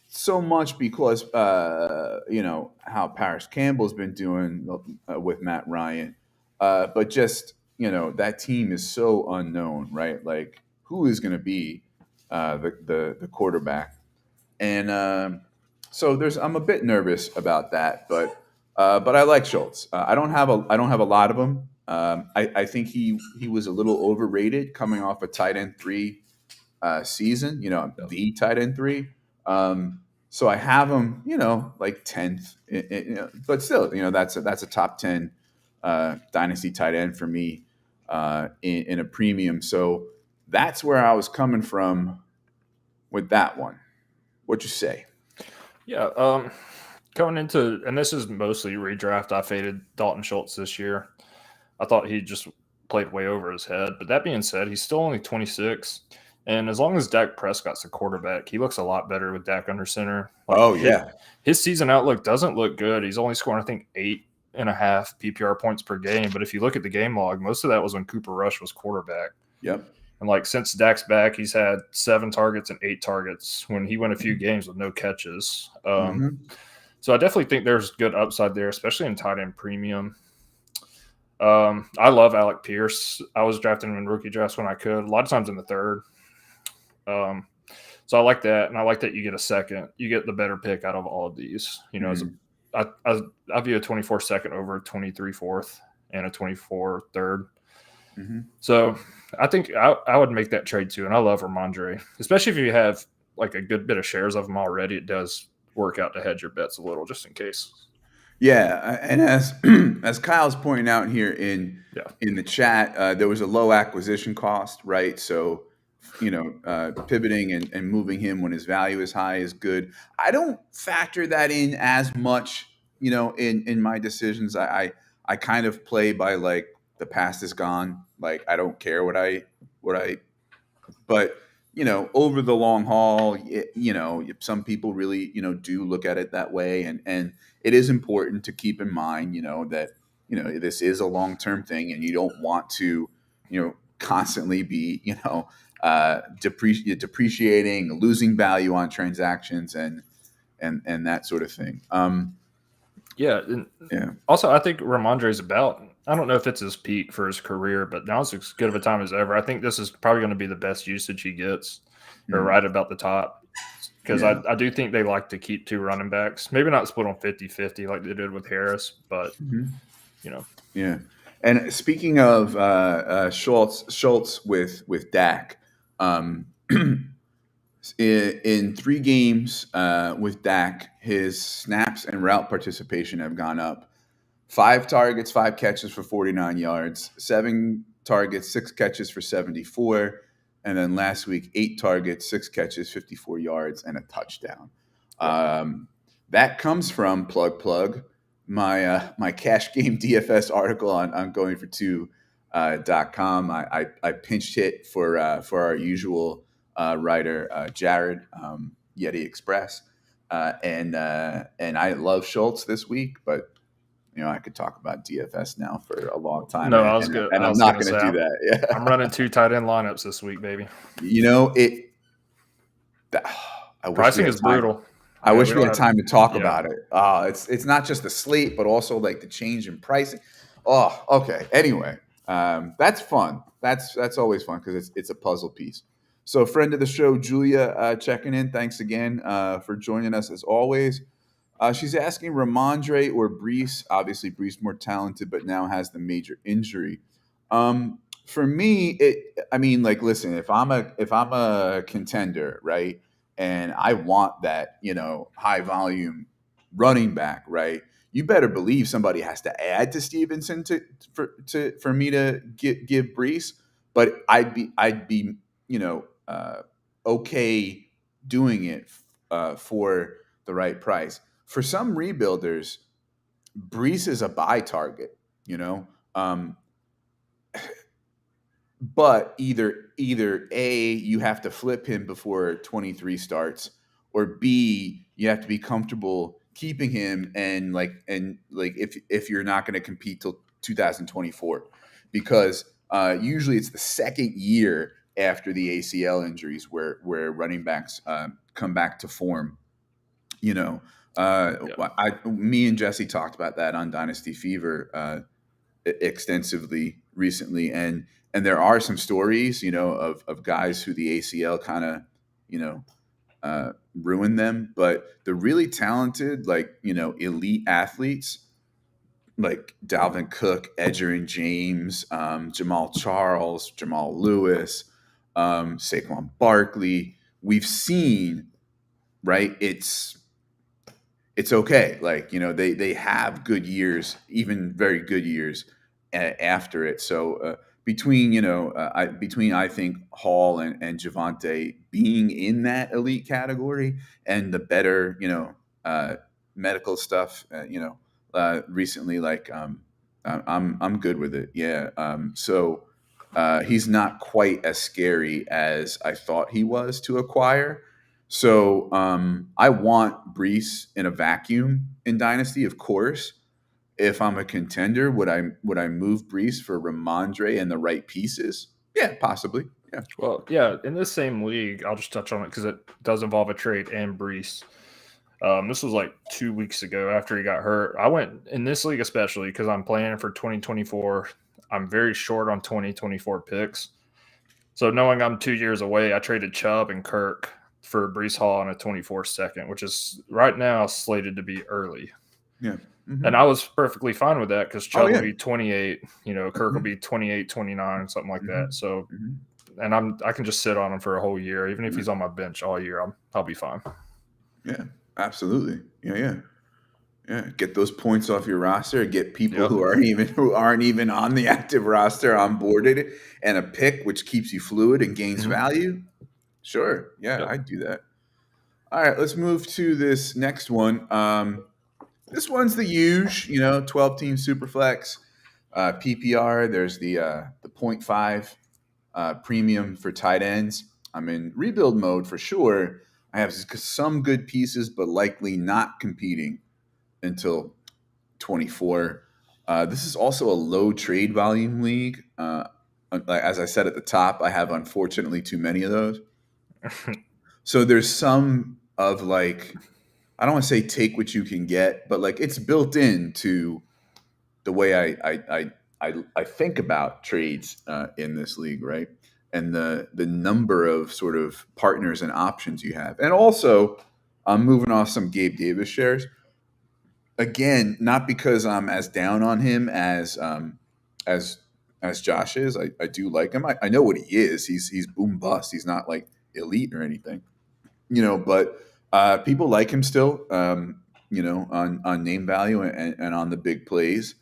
so much because how Paris Campbell's been doing with Matt Ryan, but just that team is so unknown, right? Like who is going to be the quarterback, and so I'm a bit nervous about that, but I like Schultz. I don't have a lot of them. I think he was a little overrated coming off a tight end 3 season, Yeah. the tight end 3. So I have him, like 10th, but still, that's a top 10 dynasty tight end for me in a premium. So that's where I was coming from with that one. What you say? Yeah. Coming into, and this is mostly redraft, I faded Dalton Schultz this year. I thought he just played way over his head. But that being said, he's still only 26. And as long as Dak Prescott's the quarterback, he looks a lot better with Dak under center. Like Oh yeah, his season outlook doesn't look good. He's only scoring, I think, 8.5 PPR points per game. But if you look at the game log, most of that was when Cooper Rush was quarterback. yep. And like since Dak's back, he's had 7 targets and 8 targets when he went a few games with no catches. Mm-hmm. So I definitely think there's good upside there, especially in tight end premium. I love Alec Pierce. I was drafting him in rookie drafts when I could, a lot of times in the 3rd. So I like that, and I like that you get a second. You get the better pick out of all of these. I view a 24 second over a 23 fourth and a 24 third. Mm-hmm. So I think I would make that trade too, and I love Ramondre, especially if you have like a good bit of shares of him already. It does work out to hedge your bets a little, just in case. Yeah, and as as Kyle's pointing out here in the chat, there was a low acquisition cost, right? So, pivoting and moving him when his value is high is good. I don't factor that in as much, in my decisions. I kind of play by like the past is gone. Like I don't care what I but over the long haul, some people really do look at it that way, and it is important to keep in mind that this is a long-term thing, and you don't want to constantly be depreciating, losing value on transactions, and that sort of thing. Yeah. And Yeah. also, I think Ramondre's about, I don't know if it's his peak for his career, but now's as good of a time as ever. I think this is probably going to be the best usage he gets, or Mhm. right about the top. Because Yeah. I do think they like to keep 2 running backs. Maybe not split on 50-50 like they did with Harris, but, Mhm. you know. Yeah. And speaking of Schultz with Dak, in 3 games with Dak, his snaps and route participation have gone up. 5 targets, 5 catches for 49 yards, 7 targets, 6 catches for 74. And then last week, 8 targets, 6 catches, 54 yards, and a touchdown. Yeah. That comes from plug my cash game DFS article on going for 2.com. I pinched hit for our usual writer Jared Yeti Express, and I love Schultz this week, but I could talk about DFS now for a long time, No, and, I was and, good. and I I'm was not going to going to say, do that. I'm running 2 tight end lineups this week, baby. It. I wish we Pricing had is time. brutal. I Yeah, wish we we don't had have, time to talk yeah. about it. It's not just the slate, but also like the change in pricing. Oh, okay. Anyway, that's fun. That's always fun because it's a puzzle piece. So, friend of the show, Julia, checking in. Thanks again for joining us as always. She's asking Ramondre or Brees. Obviously, Brees more talented, but now has the major injury. For me, I mean, like, listen, if I'm a contender, right, and I want that, high volume running back, right, you better believe somebody has to add to Stevenson for me to give Brees. But I'd be okay doing it for the right price. For some rebuilders, Brees is a buy target, um, but either A, you have to flip him before 23 starts, or B, you have to be comfortable keeping him, and if you're not going to compete till 2024, because usually it's the second year after the ACL injuries where running backs come back to form. You know, Yeah. me and Jesse talked about that on Dynasty Fever extensively recently, and there are some stories, of guys who the ACL kind of, you know, ruined them. But the really talented, elite athletes like Dalvin Cook, Edgerrin James, Jamal Charles, Jamal Lewis, Saquon Barkley, we've seen, right? It's okay. They have good years, even very good years after it. So between I think Hall and Javante being in that elite category, and the better uh, medical stuff recently, I'm good with it. Yeah. He's not quite as scary as I thought he was to acquire. So I want Brees in a vacuum in Dynasty, of course. If I'm a contender, would I move Brees for Ramondre and the right pieces? Yeah, possibly. Yeah. Well, yeah, in this same league, I'll just touch on it because it does involve a trade and Brees. This was like 2 weeks ago after he got hurt. I went in this league, especially because I'm planning for 2024. I'm very short on 2024 picks. So knowing I'm 2 years away, I traded Chubb and Kirk for Brees Hall on a 24 second, which is right now slated to be early. Yeah. Mm-hmm. And I was perfectly fine with that because Chubb Oh, yeah. will be 28, Kirk will Mhm. be 28, 29, something like Mhm. that. So, Mhm. and I can just sit on him for a whole year. Even if Yeah. he's on my bench all year, I'll be fine. Yeah. Absolutely. Yeah. Yeah. Yeah. Get those points off your roster. Get people Yep. who aren't even on the active roster onboarded, and a pick which keeps you fluid and gains Mhm. value. Sure. Yeah, Yep. I'd do that. All right, let's move to this next one. This one's the huge, 12-team superflex, PPR. There's the point 0.5 premium for tight ends. I'm in rebuild mode for sure. I have some good pieces, but likely not competing until 24. This is also a low trade volume league. As I said at the top, I have unfortunately too many of those. So there's some of I don't want to say take what you can get, but it's built into the way I think about trades in this league, right? And the number of sort of partners and options you have, and also I'm moving off some Gabe Davis shares again, not because I'm as down on him as as Josh is. I do like him. I know what he is. He's boom bust. He's not like elite or anything, but people like him still, on name value and on the big plays.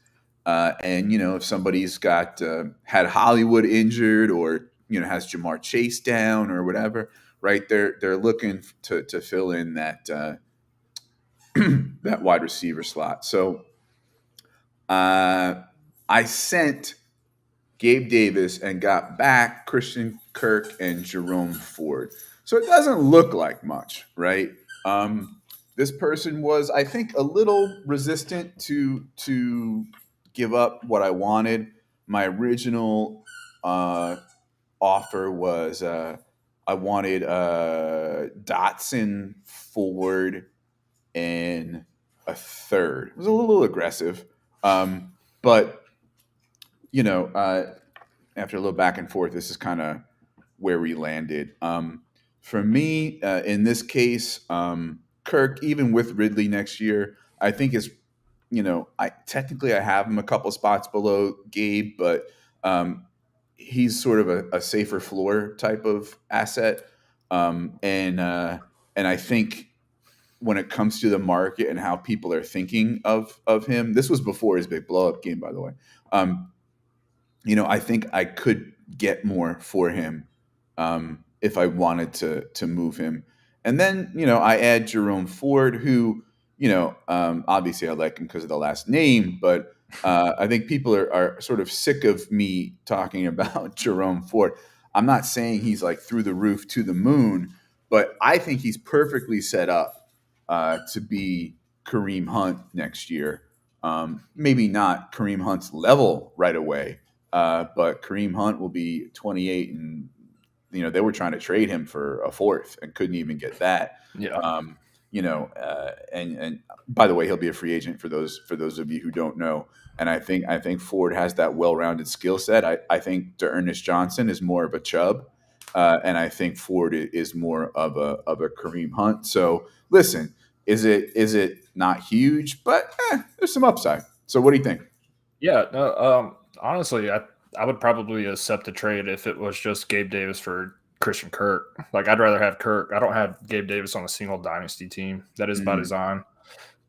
And if somebody's got had Hollywood injured, or has Jamar Chase down or whatever, right? They're looking to fill in that that wide receiver slot. So I sent Gabe Davis and got back Christian Kirk and Jerome Ford. So it doesn't look like much, right? This person was, I think, a little resistant to give up what I wanted. My original offer was I wanted Dotson, Ford, and a third. It was a little aggressive, but after a little back and forth, this is kind of where we landed. For me, in this case, Kirk, even with Ridley next year, I think is, I have him a couple spots below Gabe, but he's sort of a safer floor type of asset, and I think when it comes to the market and how people are thinking of him, this was before his big blow up game, by the way. I think I could get more for him if I wanted to move him. And then I add Jerome Ford, who obviously I like him because of the last name, but I think people are sort of sick of me talking about Jerome Ford. I'm not saying he's like through the roof to the moon, but I think he's perfectly set up to be Kareem Hunt next year. Maybe not Kareem Hunt's level right away, but Kareem Hunt will be 28, and they were trying to trade him for a fourth and couldn't even get that. Yeah. And by the way, he'll be a free agent for those of you who don't know. And I think Ford has that well-rounded skill set. I think D'Ernest Johnson is more of a Chubb, and I think Ford is more of a Kareem Hunt. So listen, is it not huge, but there's some upside. So what do you think? Yeah. No. Honestly, I would probably accept the trade if it was just Gabe Davis for Christian Kirk. Like, I'd rather have Kirk. I don't have Gabe Davis on a single dynasty team. That is by design.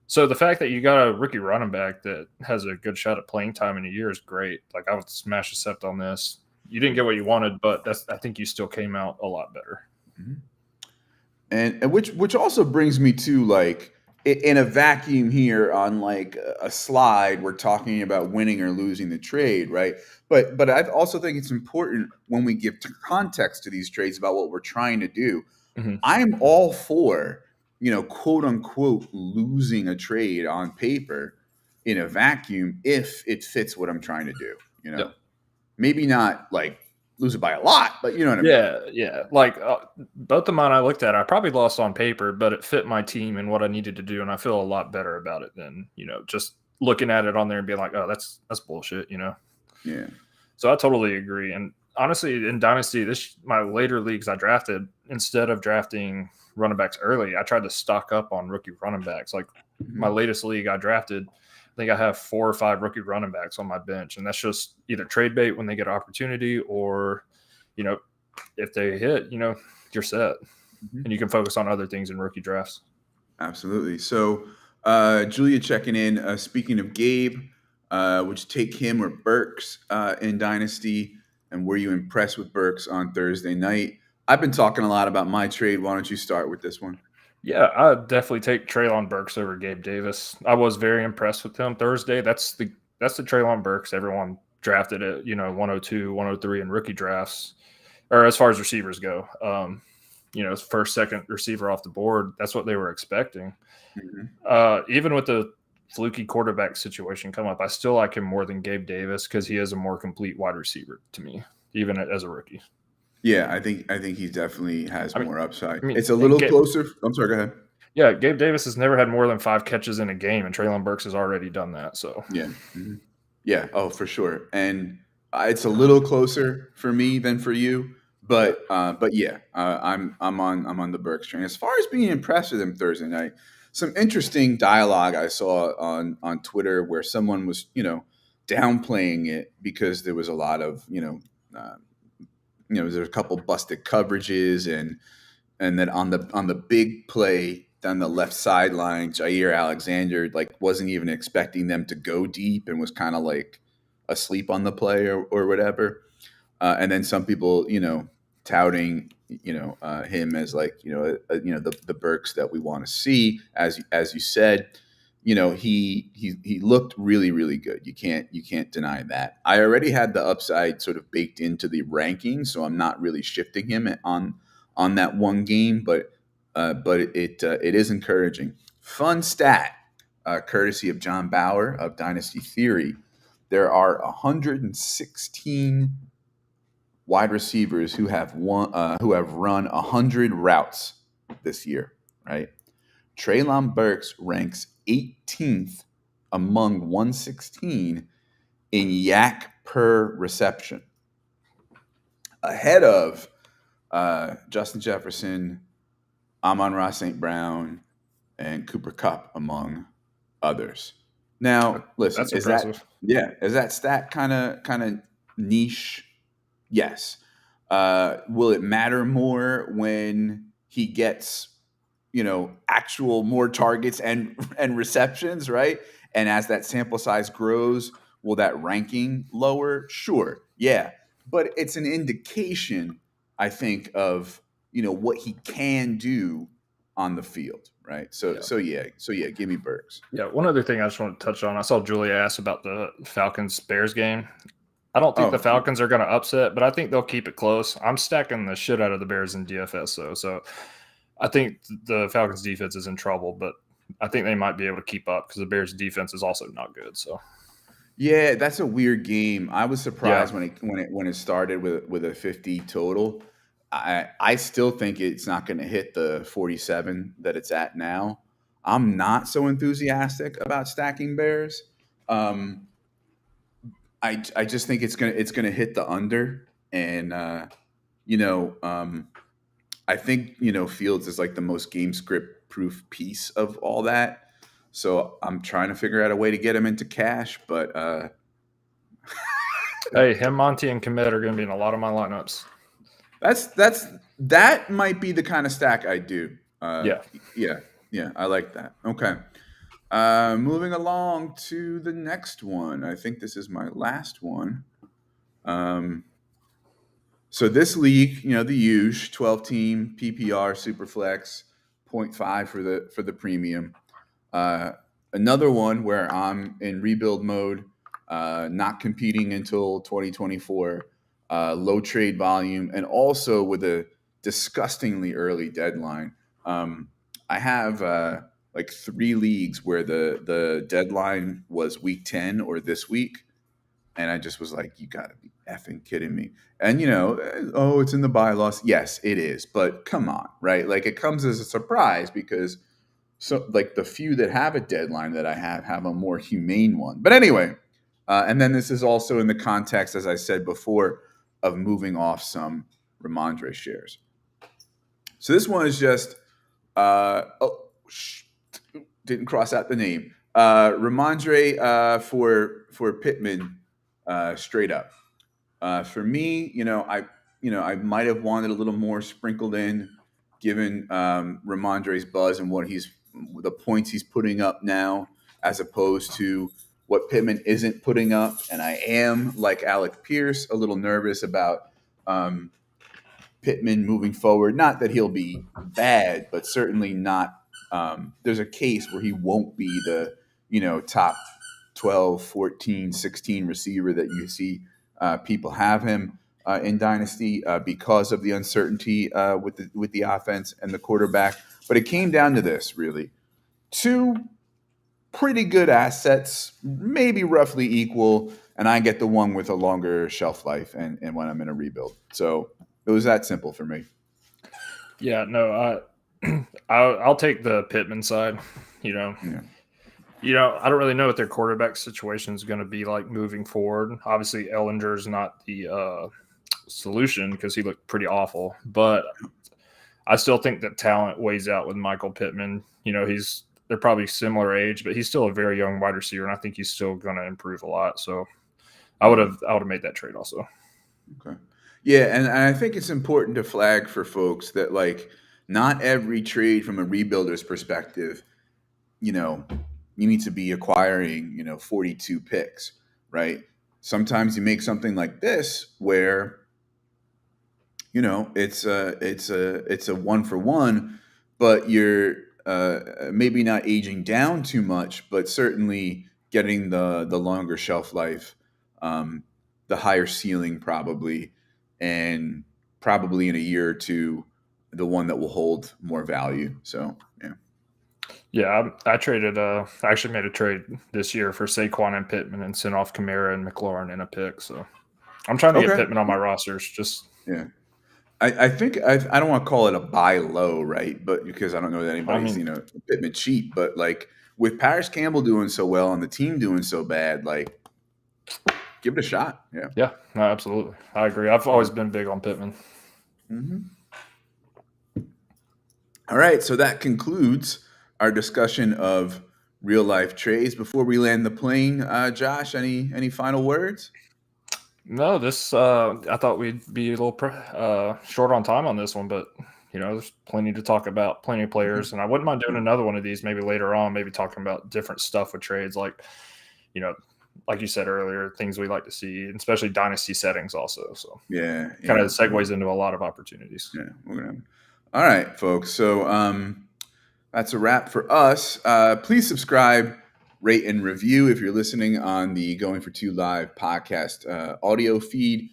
So the fact that you got a rookie running back that has a good shot at playing time in a year is great. Like, I would smash accept on this. You didn't get what you wanted, but I think you still came out a lot better. Mm-hmm. And which also brings me to, like, in a vacuum here on like a slide, we're talking about winning or losing the trade, right? But I also think it's important when we give context to these trades about what we're trying to do. Mm-hmm. I'm all for, quote unquote, losing a trade on paper in a vacuum if it fits what I'm trying to do. Yep. Maybe not like lose it by a lot, but you know what I mean? Yeah. Like, both of mine I looked at, I probably lost on paper, but it fit my team and what I needed to do, and I feel a lot better about it than just looking at it on there and being like, oh, that's bullshit. Yeah. So I totally agree. And honestly, in Dynasty, my later leagues I drafted, instead of drafting running backs early, I tried to stock up on rookie running backs. Like, my latest league I drafted, I think I have 4 or 5 rookie running backs on my bench, and that's just either trade bait when they get an opportunity, or, if they hit, you're set, and you can focus on other things in rookie drafts. Absolutely. So, Julia checking in. Speaking of Gabe, would you take him or Burks in Dynasty? And were you impressed with Burks on Thursday night? I've been talking a lot about my trade. Why don't you start with this one? Yeah, I'd definitely take Treylon Burks over Gabe Davis. I was very impressed with him Thursday. That's the Treylon Burks everyone drafted at 102, 103 in rookie drafts, or as far as receivers go. First, second receiver off the board. That's what they were expecting. Mm-hmm. Even with the fluky quarterback situation come up, I still like him more than Gabe Davis because he is a more complete wide receiver to me, even as a rookie. Yeah, I think he definitely has more upside. It's a and little closer. I'm sorry, go ahead. Yeah, Gabe Davis has never had more than 5 catches in a game, and Treylon Burks has already done that. So yeah, yeah, oh, for sure. And it's a little closer for me than for you, but yeah, I'm on the Burks train. As far as being impressed with him Thursday night, some interesting dialogue I saw on Twitter where someone was downplaying it because there was a lot of there's a couple busted coverages, and then on the big play down the left sideline, Jair Alexander wasn't even expecting them to go deep and was kind of like asleep on the play or whatever. And then some people, touting, him as the Burks that we want to see, as you said. He looked really, really good. You can't deny that. I already had the upside sort of baked into the ranking, so I'm not really shifting him on that one game, but it is encouraging. Fun stat, courtesy of John Bauer of Dynasty Theory. There are 116 wide receivers who have run 100 routes this year, right? Treylon Burks ranks 18th among 116 in yak per reception, ahead of Justin Jefferson, Amon-Ra St. Brown, and Cooper Kupp, among others. Now, listen, that's impressive. Is that stat kind of niche? Yes. Will it matter more when he gets actual more targets and receptions, right? And as that sample size grows, will that ranking lower? Sure. Yeah. But it's an indication, I think, of what he can do on the field, right? So give me Burks. Yeah, one other thing I just want to touch on. I saw Julia ask about the Falcons-Bears game. I don't think the Falcons are going to upset, but I think they'll keep it close. I'm stacking the shit out of the Bears in DFS, so I think the Falcons defense is in trouble, but I think they might be able to keep up because the Bears' defense is also not good. So Yeah, that's a weird game. I was yeah, surprised when it started with a 50 total. I still think it's not going to hit the 47 that it's at now. I'm not so enthusiastic about stacking Bears. Um, I just think it's gonna hit the under, and you know I think Fields is like the most game script proof piece of all that. So I'm trying to figure out a way to get him into cash, but hey, him, Monty, and Komet are going to be in a lot of my lineups. that might be the kind of stack I do. Yeah. Yeah, yeah, I like that. Okay. Moving along to the next one. I think this is my last one. Um, so this league, the huge 12 team PPR Superflex, point 0.5 for the premium. Uh, Another one where I'm in rebuild mode, not competing until 2024, low trade volume, and also with a disgustingly early deadline. I have like 3 leagues where the deadline was week 10 or this week, and I just was like, you got to be effing kidding me. And, oh, it's in the bylaws. Yes, it is. But come on, right? Like it comes as a surprise because like the few that have a deadline that I have a more humane one. But anyway, and then this is also in the context, as I said before, of moving off some Ramondre shares. So this one is just, didn't cross out the name. Ramondre for Pittman, straight up. For me, I might have wanted a little more sprinkled in, given Ramondre's buzz and the points he's putting up now, as opposed to what Pittman isn't putting up. And I am, like Alec Pierce, a little nervous about um, Pittman moving forward. Not that he'll be bad, but certainly not. There's a case where he won't be the top 12, 14, 16 receiver that you see people have him in Dynasty because of the uncertainty with the offense and the quarterback. But it came down to this, really. 2 pretty good assets, maybe roughly equal, and I get the one with a longer shelf life and when I'm in a rebuild. So it was that simple for me. Yeah, no, I'll take the Pittman side. You know, I don't really know what their quarterback situation is going to be like moving forward. Obviously, Ellinger's not the solution because he looked pretty awful, but I still think that talent weighs out with Michael Pittman. They're probably similar age, but he's still a very young wide receiver, and I think he's still going to improve a lot. So I would have made that trade also. Okay. Yeah, and I think it's important to flag for folks that like not every trade from a rebuilder's perspective, you know, you need to be acquiring, 42 picks, right? Sometimes you make something like this where, it's a one for one, but you're maybe not aging down too much, but certainly getting the longer shelf life, um, the higher ceiling probably, and probably in a year or two, the one that will hold more value. So yeah. Yeah, I traded. I actually made a trade this year for Saquon and Pittman and sent off Kamara and McLaurin in a pick. So I'm trying to get Okay. Pittman on my rosters. Just Yeah. I think I don't want to call it a buy low, right? But because I don't know that I anybody's mean, Pittman cheap, but like with Paris Campbell doing so well and the team doing so bad, like give it a shot. Yeah. yeah, no, absolutely, I agree. I've always been big on Pittman. Hmm. All right, so that concludes our discussion of real life trades. Before we land the plane, Josh, any final words? No, this I thought we'd be a little short on time on this one, but there's plenty to talk about, plenty of players, and I wouldn't mind doing another one of these maybe later on, maybe talking about different stuff with trades, you know, like you said earlier, things we like to see, especially dynasty settings also. So Yeah, kind yeah, of segues into a lot of opportunities. yeah. All right, folks. So that's a wrap for us. Please subscribe, rate, and review if you're listening on the Going for Two Live podcast audio feed.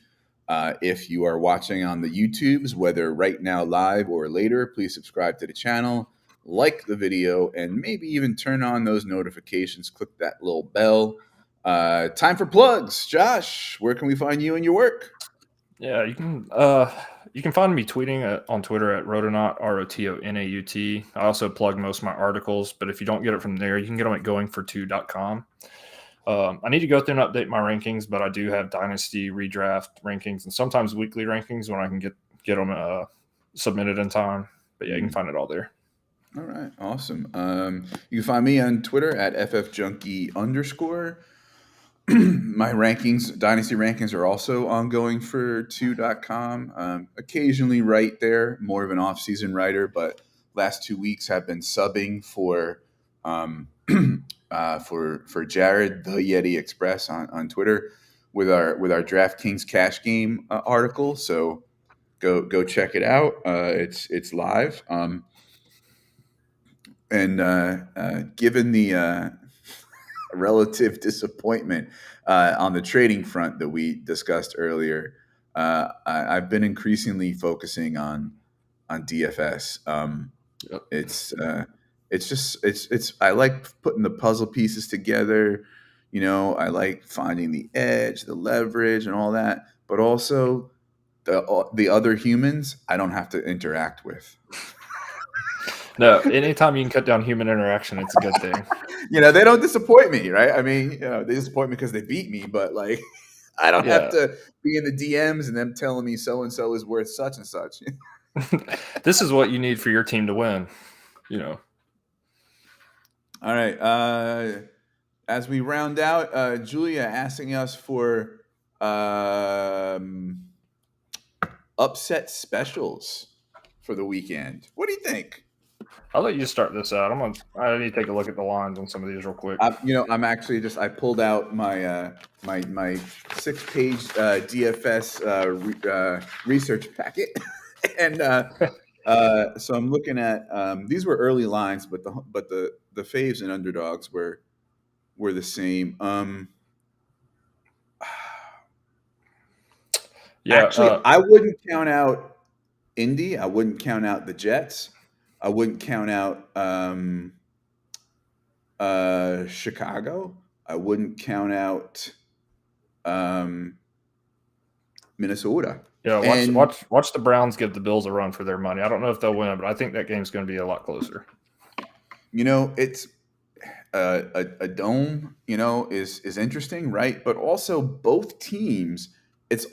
If you are watching on the YouTubes, whether right now live or later, please subscribe to the channel. like the video, and maybe even turn on those notifications. Click that little bell. Time for plugs. Josh, where can we find you and your work? Yeah, you can find me tweeting on Twitter at Rotonaut, Rotonaut. I also plug most of my articles, but if you don't get it from there, you can get them at goingfor2.com. I need to go through and update my rankings, but I do have Dynasty redraft rankings and sometimes weekly rankings when I can get them submitted in time. But yeah, you can find it all there. All right, awesome. You can find me on Twitter at ffjunkie_. My rankings, Dynasty rankings, are also ongoing for 2.com. Occasionally write there, more of an off-season writer, but last 2 weeks have been subbing for for Jared the Yeti Express on Twitter with our DraftKings cash game article. So go check it out. It's live. And given the relative disappointment on the trading front that we discussed earlier, I've been increasingly focusing on DFS. Yep. It's I like putting the puzzle pieces together. I like finding the edge, the leverage, and all that. But also the other humans I don't have to interact with. No, anytime you can cut down human interaction, it's a good thing. They don't disappoint me, right? I mean, they disappoint me because they beat me, but like, I don't have to be in the DMs and them telling me so and so is worth such and such. This is what you need for your team to win. All right. As we round out, Julia asking us for upset specials for the weekend. What do you think? I'll let you start this out. I need to take a look at the lines on some of these real quick. I'm actually I pulled out my my 6-page DFS research packet, and so I'm looking at these were early lines, but the faves and underdogs were the same. Yeah, actually, I wouldn't count out Indy. I wouldn't count out the Jets. I wouldn't count out Chicago. I wouldn't count out Minnesota. Yeah, watch the Browns give the Bills a run for their money. I don't know if they'll win, but I think that game's going to be a lot closer. It's a dome. Is interesting, right? But also both teams, it's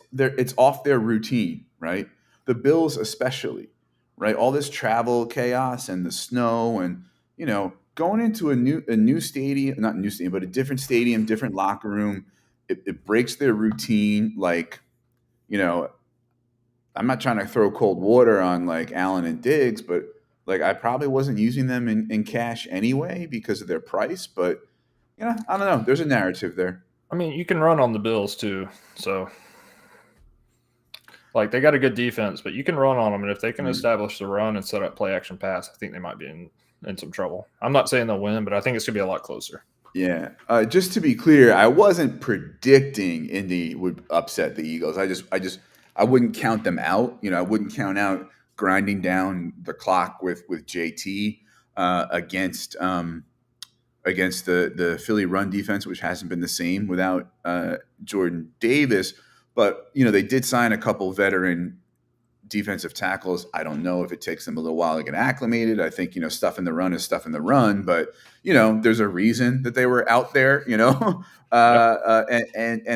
off their routine, right? The Bills especially, right? All this travel chaos and the snow, and going into a new stadium, not new stadium, but a different stadium, different locker room. It breaks their routine. Like, I'm not trying to throw cold water on like Allen and Diggs, but like I probably wasn't using them in cash anyway because of their price. But I don't know. There's a narrative there. I mean, you can run on the Bills too. So, like, they got a good defense, but you can run on them, and if they can establish the run and set up play action pass, I think they might be in some trouble. I'm not saying they'll win, but I think it's gonna be a lot closer. Yeah. Just to be clear, I wasn't predicting Indy would upset the Eagles. I wouldn't count them out. I wouldn't count out grinding down the clock with JT against the Philly run defense, which hasn't been the same without Jordan Davis. But they did sign a couple veteran defensive tackles. I don't know if it takes them a little while to get acclimated. I think stuff in the run is stuff in the run, but there's a reason that they were out there, and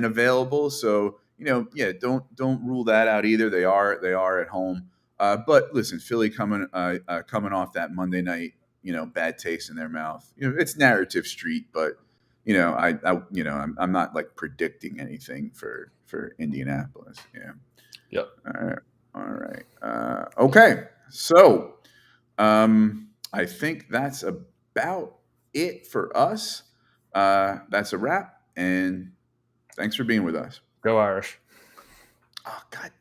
available. So don't rule that out either. They are at home. But listen, Philly coming off that Monday night, bad taste in their mouth. It's narrative street, but I'm not like predicting anything for Indianapolis. Yeah. Yep. All right. Okay. So, I think that's about it for us. That's a wrap, and thanks for being with us. Go Irish. Oh God.